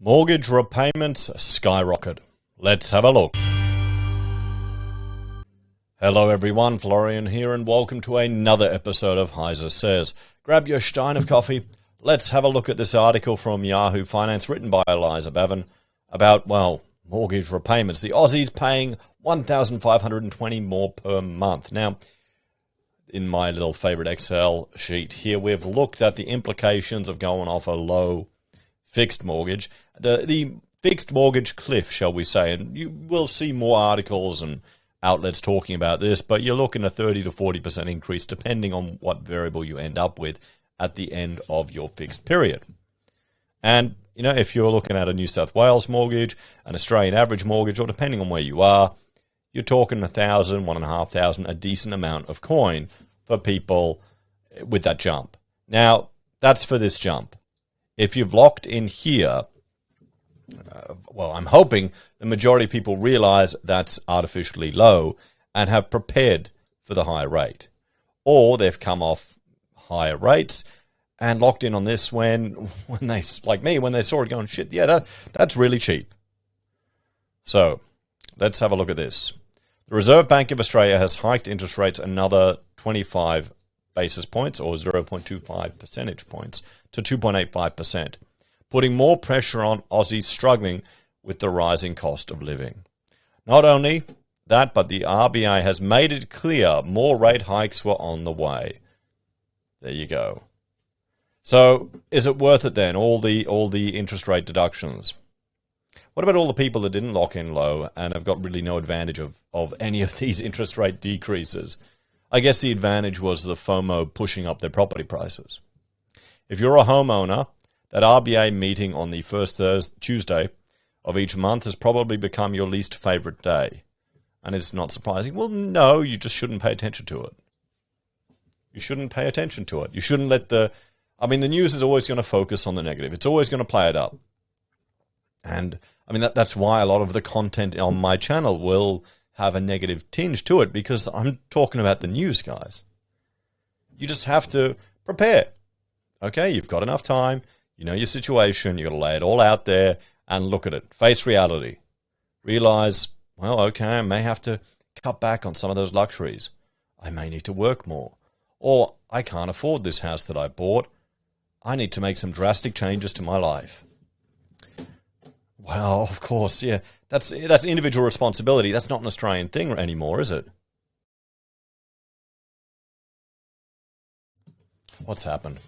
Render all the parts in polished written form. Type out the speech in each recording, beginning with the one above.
Mortgage repayments skyrocket. Let's have a look. Hello everyone, Florian here and welcome to another episode of HeiseSays. Grab your stein of coffee. Let's have a look at this article from Yahoo Finance written by Eliza Bevan about, well, mortgage repayments. The Aussies paying $1,520 more per month. Now, in my little favorite Excel sheet here, we've looked at the implications of going off a low fixed mortgage. The fixed mortgage cliff, shall we say, and you will see more articles and outlets talking about this, but you're looking at a 30 to 40% increase depending on what variable you end up with at the end of your fixed period. And, you know, if you're looking at a New South Wales mortgage, an Australian average mortgage, or depending on where you are, you're talking $1,000, $1,500, a decent amount of coin for people with that jump. Now, that's for this jump. If you've locked in here, well, I'm hoping the majority of people realize that's artificially low and have prepared for the higher rate. Or they've come off higher rates and locked in on this when they, like me, when they saw it going, shit, yeah, that's really cheap. So let's have a look at this. The Reserve Bank of Australia has hiked interest rates another 25 basis points or 0.25 percentage points to 2.85%. Putting more pressure on Aussies struggling with the rising cost of living. Not only that, but the RBA has made it clear more rate hikes were on the way. There you go. So, is it worth it then, all the interest rate deductions? What about all the people that didn't lock in low and have got really no advantage of any of these interest rate decreases? I guess the advantage was the FOMO pushing up their property prices. If you're a homeowner, that RBA meeting on the first Tuesday of each month has probably become your least favorite day. And it's not surprising. Well, no, you just shouldn't pay attention to it. You shouldn't pay attention to it. You shouldn't let the news is always going to focus on the negative. It's always going to play it up. And, that's why a lot of the content on my channel will have a negative tinge to it, because I'm talking about the news, guys. You just have to prepare. Okay, you've got enough time. You know your situation. You've got to lay it all out there and look at it. Face reality. Realize, well, okay, I may have to cut back on some of those luxuries. I may need to work more. Or I can't afford this house that I bought. I need to make some drastic changes to my life. Well, of course, yeah. That's individual responsibility. That's not an Australian thing anymore, is it? What's happened?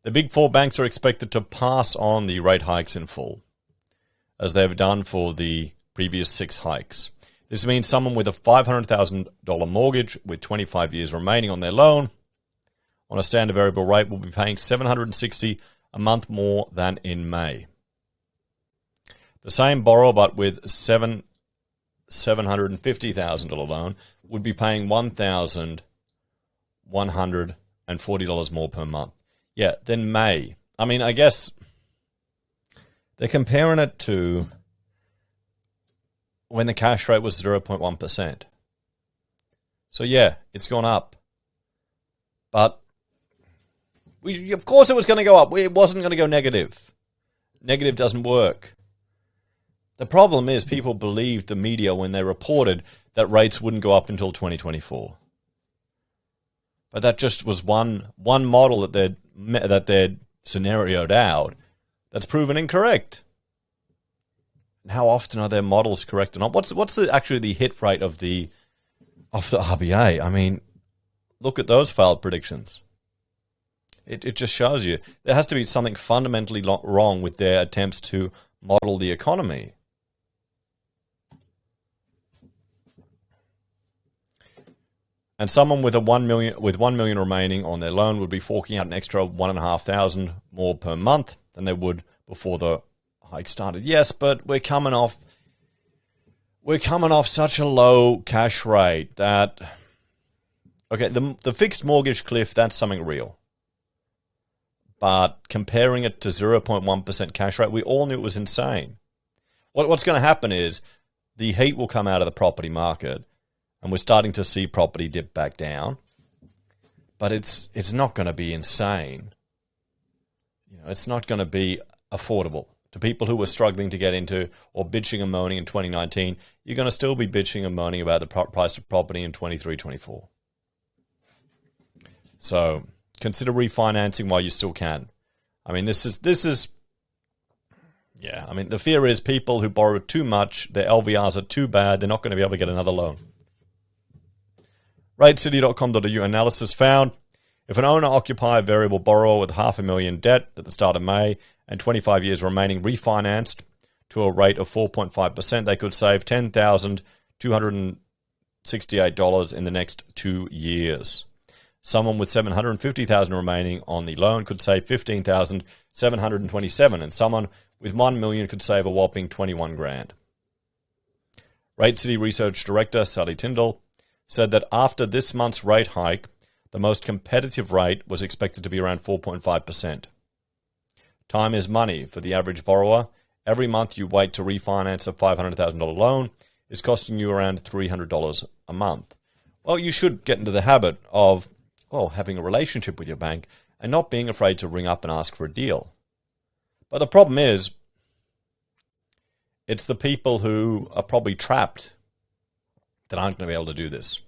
The big four banks are expected to pass on the rate hikes in full, as they've done for the previous 6 hikes. This means someone with a $500,000 mortgage with 25 years remaining on their loan on a standard variable rate will be paying $760 a month more than in May. The same borrower, but with $750,000 loan, would be paying $1,140 more per month. Yeah, then May. I guess they're comparing it to when the cash rate was 0.1%. So yeah, it's gone up. But of course it was going to go up. It wasn't going to go negative. Negative doesn't work. The problem is people believed the media when they reported that rates wouldn't go up until 2024. But that just was one model that they'd scenarioed out that's proven incorrect. And how often are their models correct or not? What's actually the hit rate of the RBA? Look at those failed predictions. It just shows you there has to be something fundamentally wrong with their attempts to model the economy. And someone with $1 million remaining on their loan would be forking out an extra $1,500 more per month than they would before the hike started. Yes, but we're coming off such a low cash rate that, okay, the fixed mortgage cliff, that's something real. But comparing it to 0.1% cash rate, we all knew it was insane. What's going to happen is the heat will come out of the property market, and we're starting to see property dip back down. But it's not going to be insane. It's not going to be affordable. to people who were struggling to get into or bitching and moaning in 2019, you're going to still be bitching and moaning about the price of property in 23, 24. So consider refinancing while you still can. I mean, this is, yeah, I mean, the fear is people who borrow too much, their LVRs are too bad, they're not going to be able to get another loan. RateCity.com.au analysis found, if an owner-occupier variable borrower with $500,000 debt at the start of May and 25 years remaining refinanced to a rate of 4.5%, they could save $10,268 in the next 2 years. Someone with $750,000 remaining on the loan could save $15,727, and someone with $1 million could save a whopping $21,000. Rate City Research Director Sally Tyndall said that after this month's rate hike, the most competitive rate was expected to be around 4.5%. Time is money for the average borrower. Every month you wait to refinance a $500,000 loan is costing you around $300 a month. Well, you should get into the habit of, well, having a relationship with your bank and not being afraid to ring up and ask for a deal. But the problem is, it's the people who are probably trapped that aren't going to be able to do this.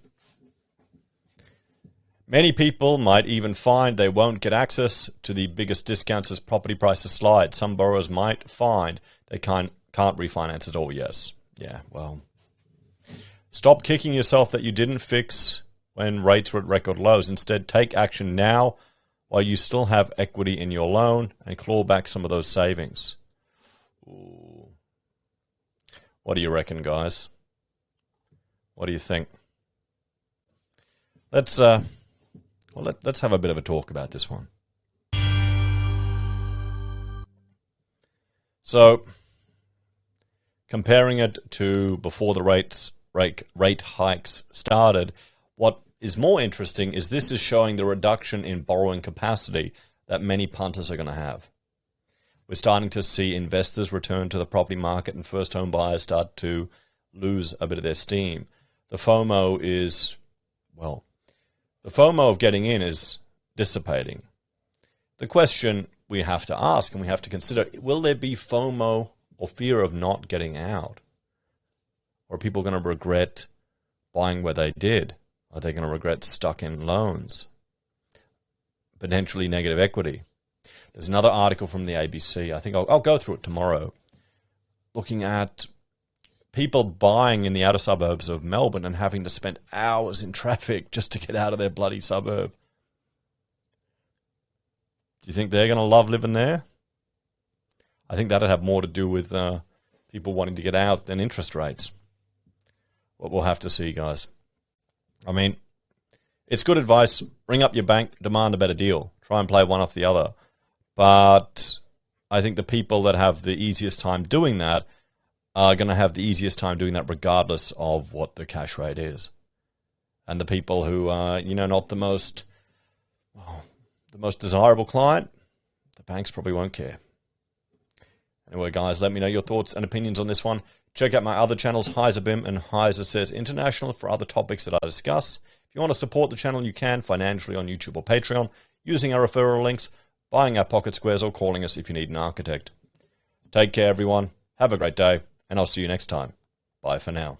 Many people might even find they won't get access to the biggest discounts as property prices slide. Some borrowers might find they can't refinance at all. Yes. Yeah, well. Stop kicking yourself that you didn't fix when rates were at record lows. Instead, take action now while you still have equity in your loan and claw back some of those savings. Ooh. What do you reckon, guys? What do you think? Let's have a bit of a talk about this one. So, comparing it to before the rate hikes started, what is more interesting is this is showing the reduction in borrowing capacity that many punters are going to have. We're starting to see investors return to the property market and first home buyers start to lose a bit of their steam. The FOMO of getting in is dissipating. The question we have to ask and we have to consider, will there be FOMO or fear of not getting out? Or are people going to regret buying where they did? Are they going to regret stuck in loans? Potentially negative equity. There's another article from the ABC. I think I'll go through it tomorrow, looking at people buying in the outer suburbs of Melbourne and having to spend hours in traffic just to get out of their bloody suburb. Do you think they're going to love living there? I think that'd have more to do with people wanting to get out than interest rates. But we'll have to see, guys. I mean, it's good advice. Ring up your bank, demand a better deal. Try and play one off the other. But I think the people that have the easiest time doing that are going to have the easiest time doing that regardless of what the cash rate is. And the people who are, not the most desirable client, the banks probably won't care. Anyway, guys, let me know your thoughts and opinions on this one. Check out my other channels, HeiseBim and HeiseSays International, for other topics that I discuss. If you want to support the channel, you can financially on YouTube or Patreon, using our referral links, buying our pocket squares, or calling us if you need an architect. Take care, everyone. Have a great day, and I'll see you next time. Bye for now.